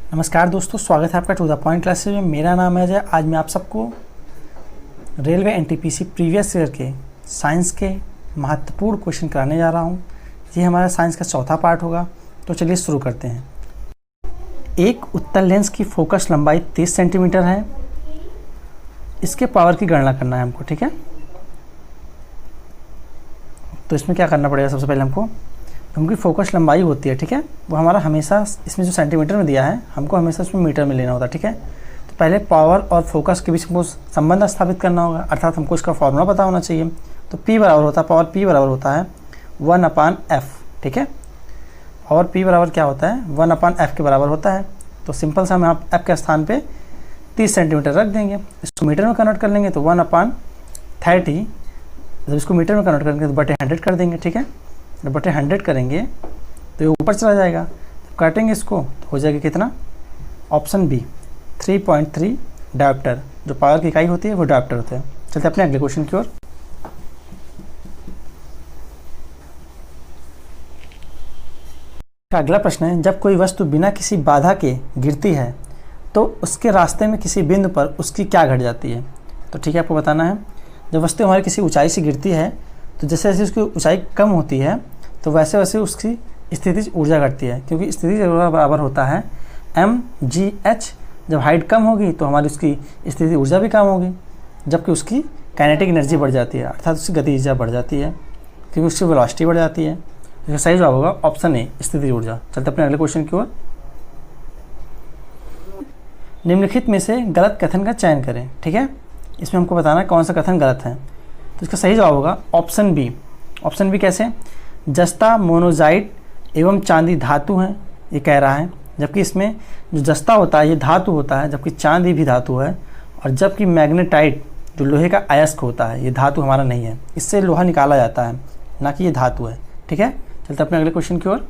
नमस्कार दोस्तों, स्वागत है आपका टू द पॉइंट क्लासेज में। मेरा नाम है अजय। आज मैं आप सबको रेलवे एनटीपीसी प्रीवियस ईयर के साइंस के महत्वपूर्ण क्वेश्चन कराने जा रहा हूं। ये हमारा साइंस का चौथा पार्ट होगा, तो चलिए शुरू करते हैं। एक उत्तल लेंस की फोकस लंबाई 30 सेंटीमीटर है। इसके पावर की गणना करना है हमको, ठीक है। तो इसमें क्या करना पड़ेगा, सबसे पहले हमको उनकी फोकस लंबाई होती है, ठीक है, वो हमारा हमेशा इसमें जो सेंटीमीटर में दिया है हमको हमेशा उसमें मीटर में लेना होता है, ठीक है। तो पहले पावर और फोकस के बीच हमको संबंध स्थापित करना होगा, अर्थात हमको इसका फॉर्मूला पता होना चाहिए। तो P बराबर होता है, पावर P बराबर होता है 1/f, ठीक है। और P बराबर क्या होता है, 1/f के बराबर होता है। तो सिंपल सा हम यहाँ f के स्थान पे 30 सेंटीमीटर रख देंगे। इसको मीटर में कन्वर्ट कर लेंगे तो 1/30, जब इसको मीटर में कन्वर्ट करेंगे तो बटे 100 कर देंगे, ठीक है। जब बटे 100 करेंगे तो ये ऊपर चला जाएगा। तो काटेंगे इसको तो हो जाएगा कितना, ऑप्शन बी 3.3 डायोप्टर। जो पावर की इकाई होती है वो डायोप्टर होते हैं। चलते अपने अगले क्वेश्चन की ओर। अगला प्रश्न है, जब कोई वस्तु बिना किसी बाधा के गिरती है तो उसके रास्ते में किसी बिंदु पर उसकी क्या घट जाती है। तो ठीक है, आपको बताना है। जब वस्तु हमारी किसी ऊंचाई से गिरती है तो जैसे जैसे उसकी ऊंचाई कम होती है तो वैसे वैसे उसकी स्थितिज ऊर्जा घटती है, क्योंकि स्थितिज ऊर्जा बराबर होता है mgh। जब हाइट कम होगी तो हमारी उसकी स्थिति ऊर्जा भी कम होगी, जबकि उसकी काइनेटिक एनर्जी बढ़ जाती है, अर्थात उसकी गति ऊर्जा बढ़ जाती है, क्योंकि उसकी वेलोसिटी बढ़ जाती है। इसका सही जवाब होगा ऑप्शन ए, स्थितिज ऊर्जा। चलते अपने अगले क्वेश्चन की ओर। निम्नलिखित में से गलत कथन का चयन करें, ठीक है। इसमें हमको बताना है कौन सा कथन गलत है। तो इसका सही जवाब होगा ऑप्शन बी। ऑप्शन बी कैसे, जस्ता मोनोजाइट एवं चांदी धातु हैं, ये कह रहा है। जबकि इसमें जो जस्ता होता है ये धातु होता है, जबकि चांदी भी धातु है। और जबकि मैग्नेटाइट जो लोहे का अयस्क होता है ये धातु हमारा नहीं है, इससे लोहा निकाला जाता है, ना कि ये धातु है, ठीक है। चलते अपने अगले क्वेश्चन की ओर।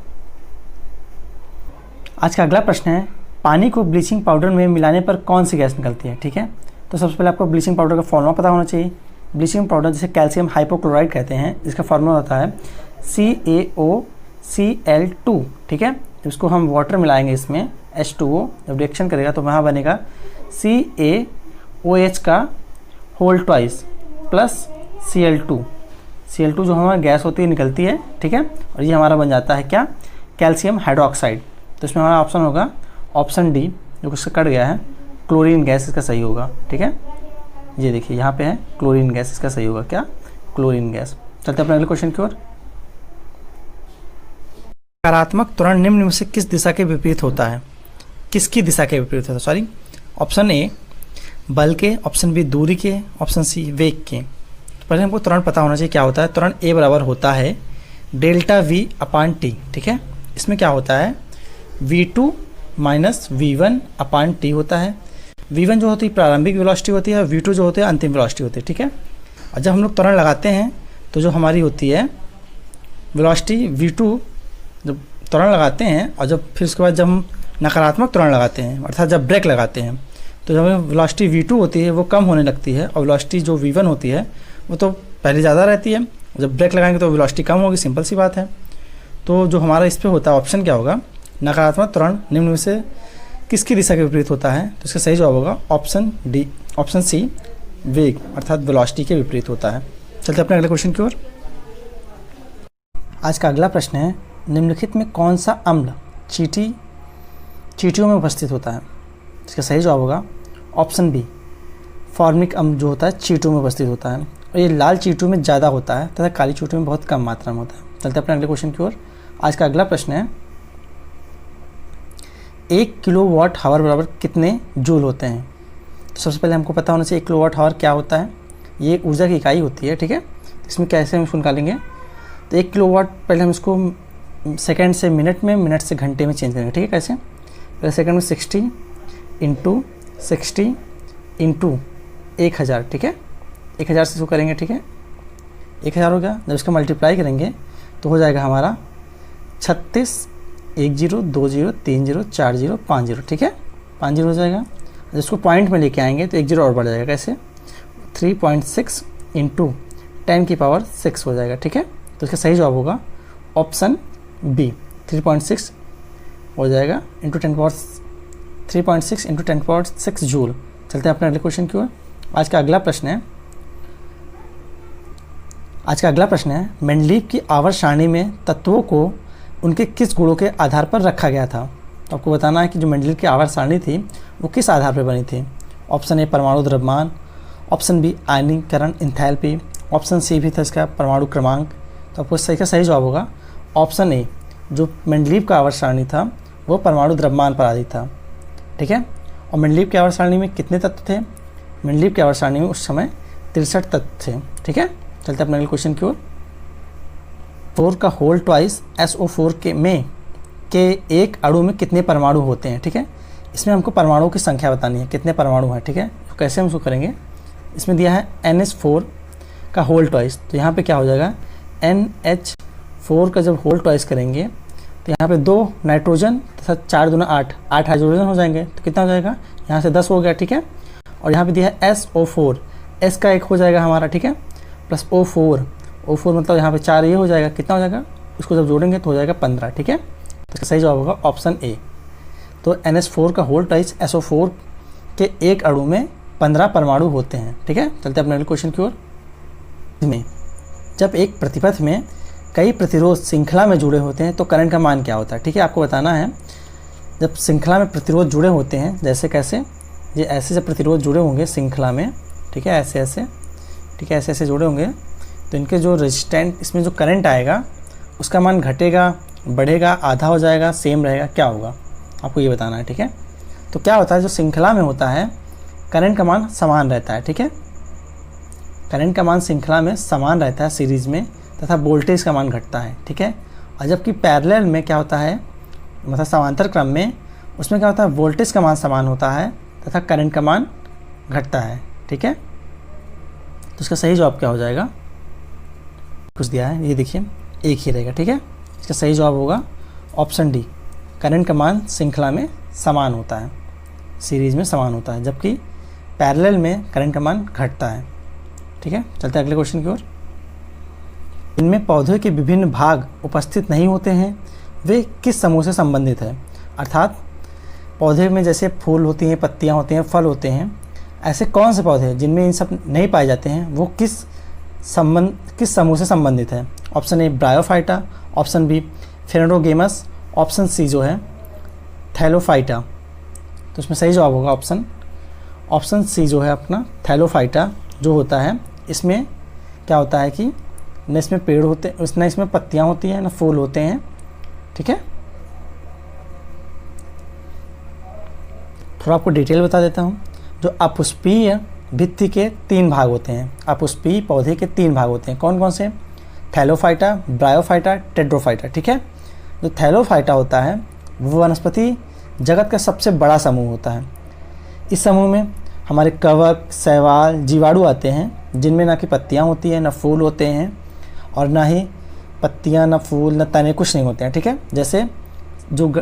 आज का अगला प्रश्न है, पानी को ब्लीचिंग पाउडर में मिलाने पर कौन सी गैस निकलती है, ठीक है। तो सबसे पहले आपको ब्लीचिंग पाउडर का फॉर्मूला पता होना चाहिए। ब्लीचिंग पाउडर जिसे कैल्शियम हाइपोक्लोराइड कहते हैं, इसका फार्मूला होता है CaOCl2, ठीक है। जब इसको हम वाटर मिलाएंगे इसमें H2O, जब रिएक्शन करेगा तो वहाँ बनेगा CaOH का whole twice plus Cl2। Cl2 जो हमारी गैस होती है निकलती है, ठीक है। और ये हमारा बन जाता है क्या, कैल्शियम हाइड्रोक्साइड। तो इसमें हमारा ऑप्शन होगा ऑप्शन डी, जो कुछ कट गया है, क्लोरीन गैस इसका सही होगा, ठीक है। ये देखिए यहाँ पे है क्लोरीन गैस, इसका सही होगा क्या, क्लोरीन गैस। चलते अपने अगले क्वेश्चन की ओर। सकारात्मक त्वरण निम्न में से किस दिशा के विपरीत होता है, किसकी दिशा के विपरीत होता है, सॉरी। ऑप्शन ए बल के, ऑप्शन बी दूरी के, ऑप्शन सी वेग के। तो पहले हमको त्वरण पता होना चाहिए क्या होता है। त्वरण ए बराबर होता है डेल्टा V/T, ठीक है। इसमें क्या होता है, V2 माइनस V1/T होता है। V1 जो होती है प्रारंभिक वेलोसिटी होती है और V2 जो होती है अंतिम वेलोसिटी होती है, ठीक है। और जब हम लोग त्वरण लगाते हैं तो जो हमारी होती है वेलोसिटी V2, जब त्वरण लगाते हैं और जब फिर उसके बाद जब हम नकारात्मक त्वरण लगाते हैं, अर्थात जब ब्रेक लगाते हैं, तो जब वेलोसिटी V2 होती है वो कम होने लगती है और वेलोसिटी जो V1 होती है वो तो पहले ज़्यादा रहती है। जब ब्रेक लगाएंगे तो वेलोसिटी कम होगी, सिंपल सी बात है। तो जो हमारा इस पर होता है ऑप्शन क्या होगा, नकारात्मक त्वरण निम्न में से किसकी दिशा के विपरीत होता है। तो इसका सही जवाब होगा ऑप्शन डी, ऑप्शन सी, वेग अर्थात वेलोसिटी के विपरीत होता है। चलते अपने अगले क्वेश्चन की ओर। आज का अगला प्रश्न है, निम्नलिखित में कौन सा अम्ल चींटियों में उपस्थित होता है। इसका सही जवाब होगा ऑप्शन बी, फॉर्मिक अम्ल जो होता है चींटियों में उपस्थित होता है। और ये लाल चींटियों में ज़्यादा होता है तथा काली चींटियों में बहुत कम मात्रा में होता है। चलते अपने अगले क्वेश्चन की ओर। आज का अगला प्रश्न है, 1 किलोवाट हावर बराबर कितने जूल होते हैं। तो सबसे पहले हमको पता होना चाहिए 1 किलोवाट हावर क्या होता है। ये एक ऊर्जा की इकाई होती है, ठीक है। इसमें कैसे हम इसको निकालेंगे, तो 1 किलोवाट पहले हम इसको सेकंड से मिनट में, मिनट से घंटे में चेंज करेंगे, ठीक है। कैसे, पहले सेकंड में 60 × 60 × 1000, ठीक है। 1000 से इसको करेंगे, ठीक है। 1000 हो गया। जब इसका मल्टीप्लाई करेंगे तो हो जाएगा हमारा 36 10 20 30 40 50, ठीक है। 50 हो जाएगा। जब इसको पॉइंट में लेके आएंगे तो 1 0 और बढ़ जाएगा। कैसे, 3.6 × 10⁶ हो जाएगा, ठीक है। तो इसका सही जवाब होगा ऑप्शन बी, 3.6 हो जाएगा × 3.6 इंटू 10⁶ जूल। चलते हैं अपने अगले क्वेश्चन की ओर। आज का अगला प्रश्न है मेंडलीव की आवर्त सारणी में तत्वों को उनके किस गुणों के आधार पर रखा गया था। तो आपको बताना है कि जो मेंडलीव की आवर्त सारणी थी वो किस आधार पर बनी थी। ऑप्शन ए परमाणु द्रव्यमान, ऑप्शन बी आयनीकरण इंथैल्पी, ऑप्शन सी भी था इसका परमाणु क्रमांक। तो आपको सही का सही जवाब होगा ऑप्शन ए। जो मेंडलीव का आवर्त सारणी था वो परमाणु द्रव्यमान पर आधारित था, ठीक है। और मेंडलीव की आवर्त सारणी में कितने तत्व थे? मेंडलीव की आवर्त सारणी में उस समय 63 तत्व थे, ठीक है। चलते हैं अपने अगले क्वेश्चन की ओर। 4 का होल ट्वाइस SO4 के एक अणु में कितने परमाणु होते हैं, ठीक है। इसमें हमको परमाणुओं की संख्या बतानी है, कितने परमाणु हैं, ठीक है। तो कैसे हम उसको करेंगे, इसमें दिया है NH4 का होल ट्वाइस, तो यहाँ पे क्या हो जाएगा NH4 का जब होल ट्वाइस करेंगे तो यहाँ पे 2 नाइट्रोजन तथा 4 दूना 8 हाइड्रोजन हो जाएंगे। तो कितना हो जाएगा, यहाँ से 10 हो गया, ठीक है। और यहाँ पे दिया है SO4, S का एक हो जाएगा हमारा, ठीक है, प्लस O4 मतलब यहाँ पे 4 ये हो जाएगा, कितना हो जाएगा, उसको जब जोड़ेंगे तो हो जाएगा 15, ठीक है। तो इसका सही जवाब होगा ऑप्शन ए। तो NH4 का होल ट्वाइस SO4 के एक अणु में 15 परमाणु होते हैं, ठीक है। चलते हैं अपने अगले क्वेश्चन की ओर। में जब एक प्रतिपथ में कई प्रतिरोध श्रृंखला में जुड़े होते हैं तो करंट का मान क्या होता है, ठीक है। आपको बताना है जब श्रृंखला में प्रतिरोध जुड़े होते हैं, जैसे कैसे, ये ऐसे जब प्रतिरोध जुड़े होंगे श्रृंखला में, ठीक है, ऐसे ऐसे, ठीक है, ऐसे ऐसे जुड़े होंगे तो इनके जो रेजिस्टेंट, इसमें जो करंट आएगा उसका मान घटेगा, बढ़ेगा, आधा हो जाएगा, सेम रहेगा, क्या होगा आपको ये बताना है, ठीक है। तो क्या होता है, जो श्रृंखला में होता है करंट का मान समान रहता है, ठीक है। करंट का मान श्रृंखला में समान रहता है सीरीज़ में, तथा वोल्टेज का मान घटता है, ठीक है। और जबकि पैरेलल में क्या होता है, मतलब समांतर क्रम में, उसमें क्या होता है, वोल्टेज का मान समान होता है तथा करंट का मान घटता है, ठीक है। तो इसका सही जवाब क्या हो जाएगा, कुछ दिया है, ये देखिए एक ही रहेगा, ठीक है। इसका सही जवाब होगा ऑप्शन डी, करंट का मान श्रृंखला में समान होता है, सीरीज़ में समान होता है, जबकि पैरेलल में करंट का मान घटता है, ठीक है। चलते हैं अगले क्वेश्चन की ओर। इनमें पौधे के विभिन्न भाग उपस्थित नहीं होते हैं, वे किस समूह से संबंधित है। अर्थात पौधे में जैसे फूल होती हैं, पत्तियां होती हैं, फल होते हैं, ऐसे कौन से पौधे हैं जिनमें इन सब नहीं पाए जाते हैं, वो किस समूह से संबंधित है। Option A bryophyta, option B phanerogams, option C जो है थैलोफाइटा। तो इसमें सही जवाब होगा ऑप्शन सी जो है अपना थैलोफाइटा जो होता है। इसमें क्या होता है कि न इसमें पेड़ होते हैं, न इसमें पत्तियां होती हैं, न फूल होते हैं, ठीक है। थोड़ा आपको डिटेल बता देता हूँ। जो अपुष्पीय भित्ति के 3 भाग होते हैं, अपुष्पीय पौधे के 3 भाग होते हैं, कौन कौन से, थैलोफाइटा, ब्रायोफाइटा, टेट्रोफाइटा, ठीक है। जो थैलोफाइटा होता है वो वनस्पति जगत का सबसे बड़ा समूह होता है। इस समूह में हमारे कवक, शैवाल, जीवाणु आते हैं, जिनमें ना कि पत्तियां होती हैं, ना फूल होते हैं, और ना ही पत्तियां, ना फूल, ना तने, कुछ नहीं होते हैं, ठीक है। जैसे जो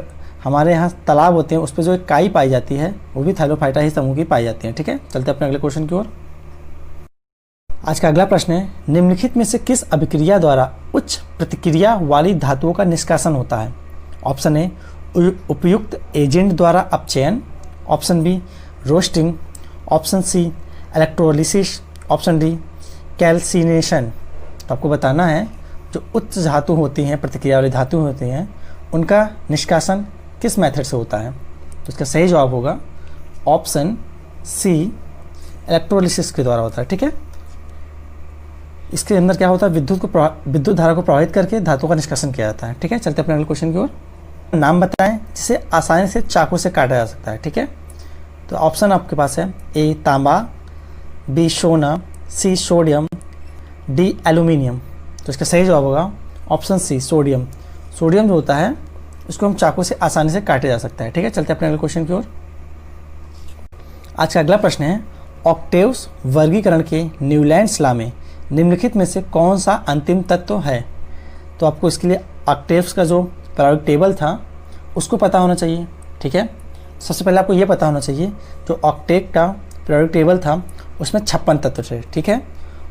हमारे यहाँ तालाब होते हैं उस पर जो एक काई पाई जाती है वो भी थैलोफाइटा ही समूह की पाई जाती है, ठीक है। चलते अपने अगले क्वेश्चन की ओर। आज का अगला प्रश्न है निम्नलिखित में से किस अभिक्रिया द्वारा उच्च प्रतिक्रिया वाली धातुओं का निष्कासन होता है। ऑप्शन ए उपयुक्त एजेंट द्वारा अपचयन, option B roasting, option C electrolysis, option D calcination. तो आपको बताना है जो उच्च धातु होती हैं, प्रतिक्रिया वाली धातु होती हैं, उनका निष्कासन किस मेथड से होता है। तो इसका सही जवाब होगा ऑप्शन सी इलेक्ट्रोलिसिस के द्वारा होता है, ठीक है। इसके अंदर क्या होता है, विद्युत धारा को प्रभावित करके धातु का निष्कासन किया जाता है, ठीक है। चलते अपने अगले क्वेश्चन की ओर। नाम बताएं जिसे आसानी से चाकू से काटा जा सकता है, ठीक है। तो ऑप्शन आपके पास है ए तांबा, बी सोना, सी सोडियम, डी एल्यूमिनियम। तो इसका सही जवाब होगा ऑप्शन सी सोडियम। सोडियम जो होता है उसको हम चाकू से आसानी से काटे जा सकता है, ठीक है। चलते अपने अगले क्वेश्चन की ओर। आज का अगला प्रश्न है ऑक्टेव्स वर्गीकरण के न्यूलैंड्स लॉ में निम्नलिखित में से कौन सा अंतिम तत्व है। तो आपको इसके लिए ऑक्टेव्स का जो पीरियोडिक टेबल था उसको पता होना चाहिए, ठीक है। सबसे पहले आपको ये पता होना चाहिए जो ऑक्टेट का पीरियोडिक टेबल था उसमें 56 तत्व थे, ठीक है।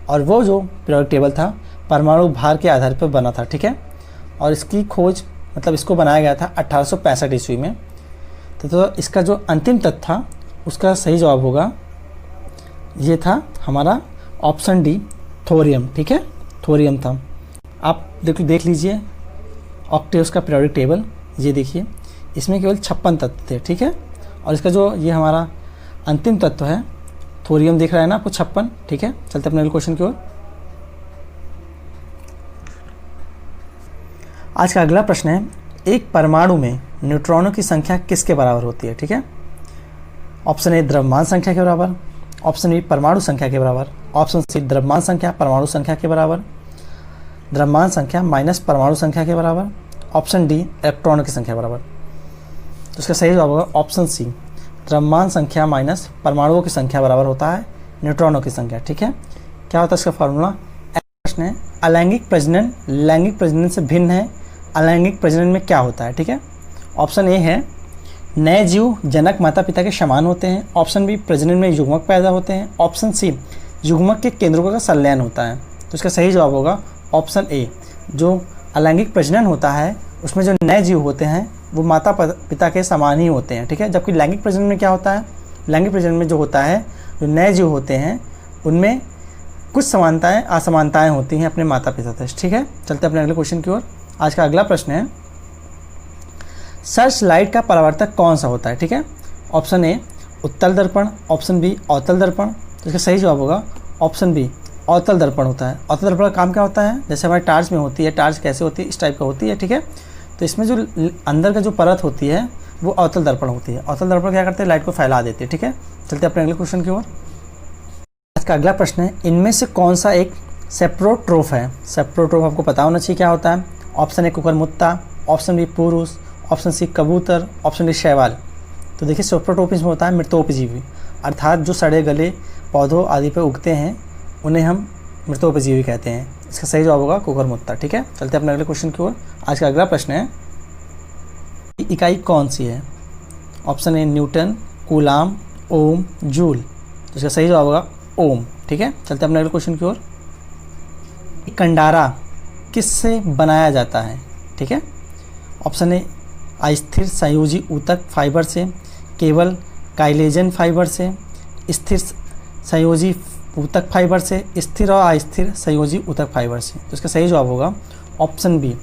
और वो जो पीरियोडिक टेबल था परमाणु भार के आधार पर बना था, ठीक है। और इसकी खोज मतलब इसको बनाया गया था 1865 ईस्वी में, तो इसका जो अंतिम तत्व था उसका सही जवाब होगा, ये था हमारा ऑप्शन डी, थोरियम। ठीक है, थोरियम था। आप देख लीजिए ऑक्टेव्स का पीरियोडिक टेबल, ये देखिए इसमें केवल 56 तत्व थे। ठीक है, और इसका जो ये हमारा अंतिम तत्व है थोरियम दिख रहा है ना आपको 56। ठीक है, चलते अपने अगले क्वेश्चन की ओर। आज का अगला प्रश्न है, एक परमाणु में न्यूट्रॉनों की संख्या किसके बराबर होती है? ठीक है, ऑप्शन ए द्रव्यमान संख्या के बराबर, ऑप्शन बी परमाणु संख्या के बराबर, ऑप्शन सी द्रव्यमान संख्या परमाणु संख्या के बराबर, द्रव्यमान संख्या माइनस परमाणु संख्या के बराबर, ऑप्शन डी इलेक्ट्रॉनों की संख्या बराबर। तो इसका सही जवाब होगा ऑप्शन सी, द्रव्यमान संख्या माइनस परमाणुओं की संख्या बराबर होता है न्यूट्रॉनों की संख्या। ठीक है, क्या होता है इसका फॉर्मूला? प्रश्न है, अलैंगिक प्रजनन लैंगिक प्रजनन से भिन्न है, अलैंगिक प्रजनन में क्या होता है? ठीक है, ऑप्शन ए है नए जीव जनक माता पिता के समान होते हैं, ऑप्शन बी प्रजनन में युग्मक पैदा होते हैं, ऑप्शन सी युग्मक के केंद्रों का संलयन होता है। तो इसका सही जवाब होगा ऑप्शन ए, जो अलैंगिक प्रजनन होता है उसमें जो नए जीव होते हैं वो माता पिता के समान ही होते हैं। ठीक है, जबकि लैंगिक प्रजनन में क्या होता है? लैंगिक प्रजनन में जो होता है, जो नए जीव होते हैं उनमें कुछ समानताएं असमानताएं होती हैं अपने माता पिता से। ठीक है, चलते अपने अगले क्वेश्चन की ओर। आज का अगला प्रश्न है, सर्च लाइट का परावर्तक कौन सा होता है? ठीक है, ऑप्शन ए उत्तल दर्पण, ऑप्शन बी अवतल दर्पण। तो इसका सही जवाब होगा ऑप्शन बी, अवतल दर्पण होता है। अवतल दर्पण का काम क्या होता है? जैसे हमारी टार्च में होती है, टार्च कैसे होती है? इस टाइप का होती है। ठीक है, तो इसमें जो अंदर का जो परत होती है वो अवतल दर्पण होती है। अवतल दर्पण क्या करते हैं? लाइट को फैला देते हैं। ठीक है, चलते अपने अगले क्वेश्चन की ओर। आज का अगला प्रश्न है, इनमें से कौन सा एक सेप्रोट्रोफ है? सेप्रोट्रोफ आपको पता होना चाहिए क्या होता है। ऑप्शन ए कुकुरमुत्ता, ऑप्शन बी पुरुष, ऑप्शन सी कबूतर, ऑप्शन डी शैवाल। तो देखिए सेप्रोट्रोफ इसमें होता है मृतोपजीवी, अर्थात जो सड़े गले पौधों आदि पर उगते हैं उन्हें हम मृतोपजीवी कहते हैं। इसका सही जवाब होगा कुकुरमुत्ता। ठीक है, चलते अपने अगले क्वेश्चन की ओर। आज का अगला प्रश्न है, इकाई कौन सी है? Option A newton, coulomb, ohm, joule. तो इसका सही जवाब होगा ओम। ठीक है, चलते अपने अगले क्वेश्चन की ओर। कंडारा किससे बनाया जाता है? ठीक है, ऑप्शन ए अस्थिर संयोजी ऊतक फाइबर से, केवल काइलेजन फाइबर से, स्थिर संयोजी ऊतक फाइबर से, स्थिर और अस्थिर संयोजी ऊतक फाइबर से। तो इसका सही जवाब होगा ऑप्शन बी,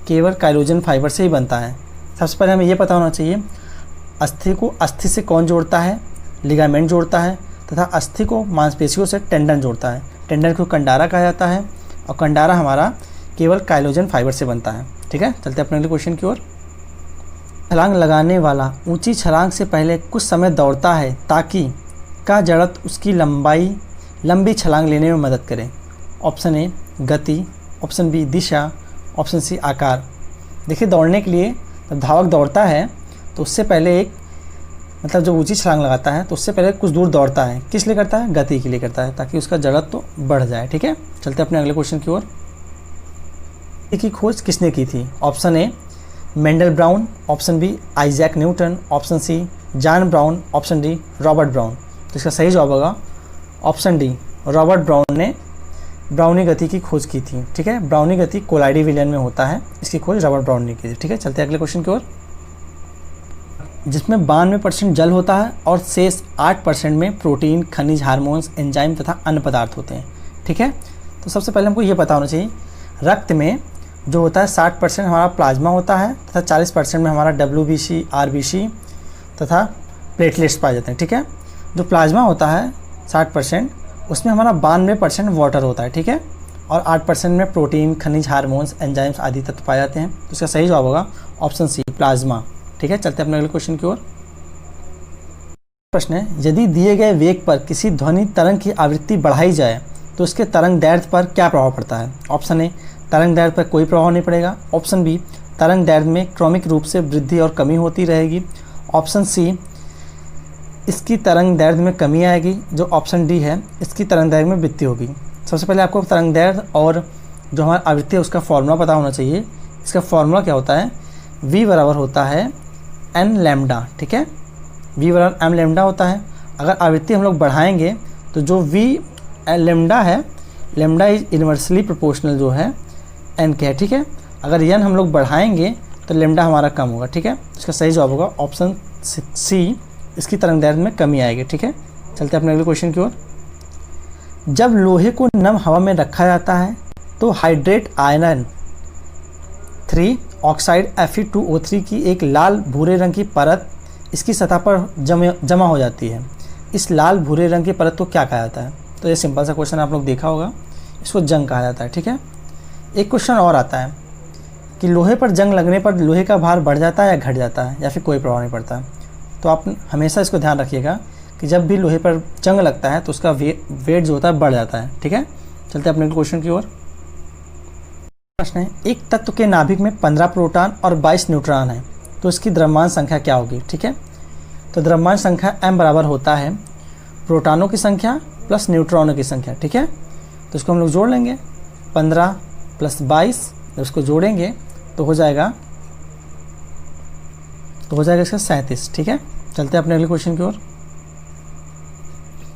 केवल काइलोजन फाइबर से ही बनता है। सबसे पहले हमें यह पता होना चाहिए अस्थि को अस्थि से कौन जोड़ता है? लिगामेंट जोड़ता है, तथा अस्थि को मांसपेशियों से टेंडन जोड़ता है। टेंडन को कंडारा कहा जाता है और कंडारा हमारा केवल काइलोजन फाइबर से बनता है। ठीक है, चलते अपने अगले क्वेश्चन की ओर। छलांग लगाने वाला ऊंची छलांग से पहले कुछ समय दौड़ता है ताकि का जड़त्व उसकी लंबी छलांग लेने में मदद करे। ऑप्शन ए गति, ऑप्शन बी दिशा, ऑप्शन सी आकार। देखिए दौड़ने के लिए जब धावक दौड़ता है तो उससे पहले एक मतलब जब ऊंची छलांग लगाता है तो उससे पहले कुछ दूर दौड़ता है। किस लिए करता है? गति के लिए करता है, ताकि उसका जड़त्व तो बढ़ जाए। ठीक है, चलते अपने अगले क्वेश्चन की ओर। की खोज किसने की थी? Option A Mendel Brown, option B Isaac Newton, option C John Brown, option D Robert Brown. तो इसका सही जवाब होगा ऑप्शन डी, रॉबर्ट ब्राउन ने ब्राउनी गति की खोज की थी। ठीक है, ब्राउनी गति कोलाइडी विलयन में होता है, इसकी खोज रॉबर्ट ब्राउन ने की थी। ठीक है, चलते अगले क्वेश्चन की ओर। जिसमें 92% जल होता है और शेष 8% में प्रोटीन, खनिज, हार्मोन्स, एंजाइम तथा अन्य पदार्थ होते हैं। ठीक है, तो सबसे पहले हमको ये पता होना चाहिए रक्त में जो होता है 60% हमारा प्लाज्मा होता है तथा 40% में हमारा WBC, RBC तथा प्लेटलेट्स पाए जाते हैं। ठीक है, जो प्लाज्मा होता है 60% उसमें हमारा 92% वाटर होता है। ठीक है, और 8% में प्रोटीन, खनिज, हार्मोन्स, एंजाइम्स आदि तत्व पाए जाते हैं। तो इसका सही जवाब होगा ऑप्शन सी, प्लाज्मा। ठीक है, चलते अपने अगले क्वेश्चन की ओर। प्रश्न है, यदि दिए गए वेग पर किसी ध्वनि तरंग की आवृत्ति बढ़ाई जाए तो उसके तरंग दैर्ध्य पर क्या प्रभाव पड़ता है? ऑप्शन ए तरंग दैर्ध्य पर कोई प्रभाव नहीं पड़ेगा, ऑप्शन बी तरंग दैर्ध्य में क्रमिक रूप से वृद्धि और कमी होती रहेगी, ऑप्शन सी इसकी तरंग दैर्ध्य में कमी आएगी, जो ऑप्शन डी है इसकी तरंग दैर्ध्य में वृद्धि होगी। सबसे पहले आपको तरंग दैर्ध्य और जो हमारी आवृत्ति है उसका फॉर्मूला पता होना चाहिए। इसका फॉर्मूला क्या होता है? v बराबर होता है n लैम्डा। ठीक है, v बराबर m लैम्डा होता है। अगर आवृत्ति हम लोग बढ़ाएंगे तो जो v लैम्डा है, लैम्डा इज इन्वर्सली प्रोपोर्शनल जो है n के है। ठीक है, अगर n हम लोग बढ़ाएंगे तो लैम्डा हमारा कम होगा। ठीक है, इसका सही जवाब होगा ऑप्शन सी इसकी तरंग दैर्ध्य में कमी आएगी। ठीक है, चलते हैं अपने अगले क्वेश्चन की ओर। जब लोहे को नम हवा में रखा जाता है तो हाइड्रेट आयरन 3 ऑक्साइड Fe2O3 की एक लाल भूरे रंग की परत इसकी सतह पर जमा हो जाती है। इस लाल भूरे रंग की परत को क्या कहा जाता है? तो ये सिंपल सा क्वेश्चन आप लोग देखा होगा, इसको जंग कहा जाता है। ठीक है, एक क्वेश्चन और आता है कि लोहे पर जंग लगने पर लोहे का भार बढ़ जाता है या घट जाता है या फिर कोई प्रभाव नहीं पड़ता। तो आप हमेशा इसको ध्यान रखिएगा कि जब भी लोहे पर जंग लगता है तो उसका वेट जो होता है बढ़ जाता है। ठीक है, चलते हैं अपने क्वेश्चन की ओर। प्रश्न है, एक तत्व के नाभिक में 15 प्रोटॉन और 22 न्यूट्रॉन है, तो इसकी द्रव्यमान संख्या क्या होगी? ठीक है, तो द्रव्यमान संख्या m बराबर होता है प्रोटॉनों की संख्या प्लस न्यूट्रॉनों की संख्या। ठीक है, तो इसको हम लोग जोड़ लेंगे, 15 + 22, उसको जोड़ेंगे तो हो जाएगा इसका 37। ठीक है, चलते हैं अपने अगले क्वेश्चन की ओर।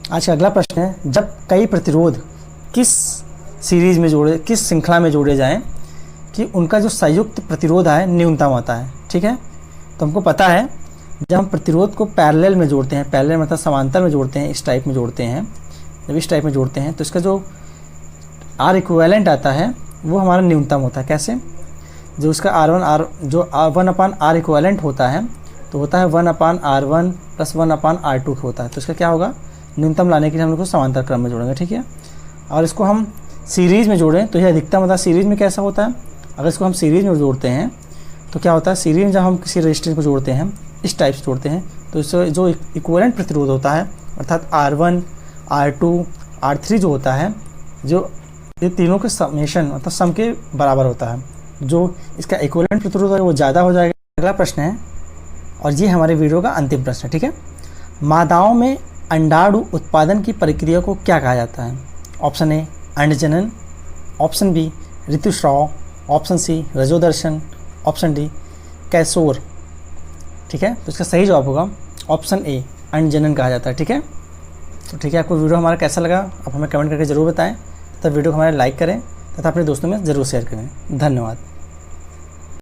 आज का अगला प्रश्न है, जब कई प्रतिरोध किस श्रृंखला में जोड़े जाएं कि उनका जो संयुक्त प्रतिरोध है न्यूनतम होता है। ठीक है, तो हमको पता है जब हम प्रतिरोध को पैरेलल में जोड़ते हैं, पैरेलल मतलब समांतर में जोड़ते हैं, इस टाइप में जोड़ते हैं, जब इस टाइप में जोड़ते हैं तो इसका जो R इक्विवेलेंट आता है वो हमारा न्यूनतम होता है। कैसे? जो उसका जो 1/R इक्विवेलेंट होता है तो होता है 1/R1 + 1/R2 होता है। तो इसका क्या होगा? न्यूनतम लाने के लिए हम लोग को समांतर क्रम में जोड़ेंगे। ठीक है, और इसको हम सीरीज़ में जोड़ें तो यह अधिकतम होता है। सीरीज़ में कैसा होता है? अगर इसको हम सीरीज़ में जोड़ते हैं तो क्या होता है? सीरीज़ में जब हम किसी रेजिस्टेंस को जोड़ते हैं, इस टाइप से जोड़ते हैं, तो इससे जो इक्विवेलेंट प्रतिरोध होता है अर्थात R1, R2, R3 जो होता है, जो ये तीनों के समेशन मतलब सम के बराबर होता है। जो इसका इक्विवेलेंट प्रतिरोध है वो ज़्यादा हो जाएगा। अगला प्रश्न है और ये हमारे वीडियो का अंतिम प्रश्न है। ठीक है, मादाओं में अंडाणु उत्पादन की प्रक्रिया को क्या कहा जाता है? ऑप्शन ए अंडजनन, ऑप्शन बी ऋतुस्राव, ऑप्शन सी रजोदर्शन, ऑप्शन डी कैसोर। ठीक है, तो इसका सही जवाब होगा ऑप्शन ए अंडजनन कहा जाता है। ठीक है, तो ठीक है, आपको वीडियो हमारा कैसा लगा आप हमें कमेंट करके ज़रूर बताएं तथा वीडियो को हमारे लाइक करें तथा अपने दोस्तों में ज़रूर शेयर करें। धन्यवाद।